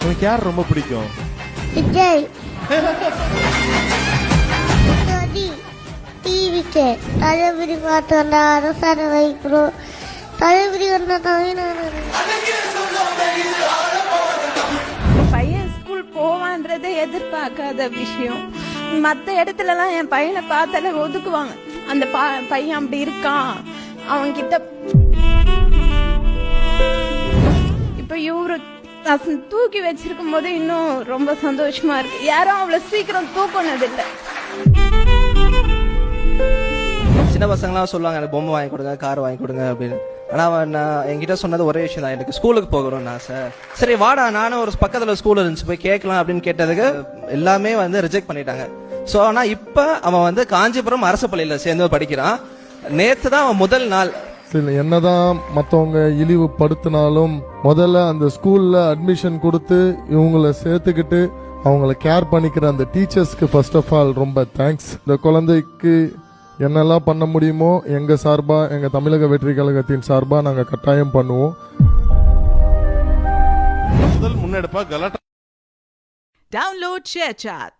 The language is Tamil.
உனக்கு யார் ரொம்ப பிடிக்கும்? விஜய். டிவிக்கு தளபதி பார்த்தோம்னா அரசாணை வைக்கிறோம். தளபதி வந்தாவே நான் பையன் ஸ்கூல் போவான்றதை எதிர்பார்க்காத விஷயம். மற்ற இடத்துலலாம் என் பையனை பார்த்தாலே ஒதுக்குவாங்க. அந்த பையன் அப்படி இருக்கான், அவன்கிட்ட இப்ப இவரு தூக்கி வச்சிருக்கும் போது இன்னும் ரொம்ப சந்தோஷமா இருக்கு. யாரும் அவ்வளவு சீக்கிரம் தூக்கினது இல்லை. சின்ன பசங்களாம் சொல்லுவாங்க எனக்கு பொம்மை வாங்கி கொடுங்க, கார் வாங்கி கொடுங்க அப்படின்னு. ஆனா அவன் என்கிட்ட சொன்னது ஒரே விஷயம் தான், எனக்கு ஸ்கூலுக்கு போகணும்னு ஆசை. சரி வாடா, நானும் ஒரு பக்கத்துல ஸ்கூல் இருந்துச்சு போய் கேட்கலாம் அப்படின்னு கேட்டதுக்கு எல்லாமே ரிஜெக்ட் பண்ணிட்டாங்க. சோ ஆனா இப்ப அவன் காஞ்சிபுரம் அரசு பள்ளியில சேர்ந்து படிக்கிறான். நேத்து தான் அவன் முதல் நாள். என்னதான் மற்றவங்க இழிவுபடுத்தினாலும் முதல்ல அந்த ஸ்கூல்ல அட்மிஷன் கொடுத்து இவங்களை சேர்த்துக்கிட்டு அவங்கள கேர் பண்ணிக்கிற அந்த டீச்சர்ஸ்க்கு ஃபர்ஸ்ட் ஆஃப் ஆல் ரொம்ப தேங்க்ஸ். இந்த குழந்தைக்கு என்னெல்லாம் பண்ண முடியுமோ எங்க சார்பா, எங்க தமிழக வெற்றி கழகத்தின் சார்பா நாங்க கட்டாயம் பண்ணுவோம். முதல் முன்னெடுப்பா கலாட்டா. Download ShareChat.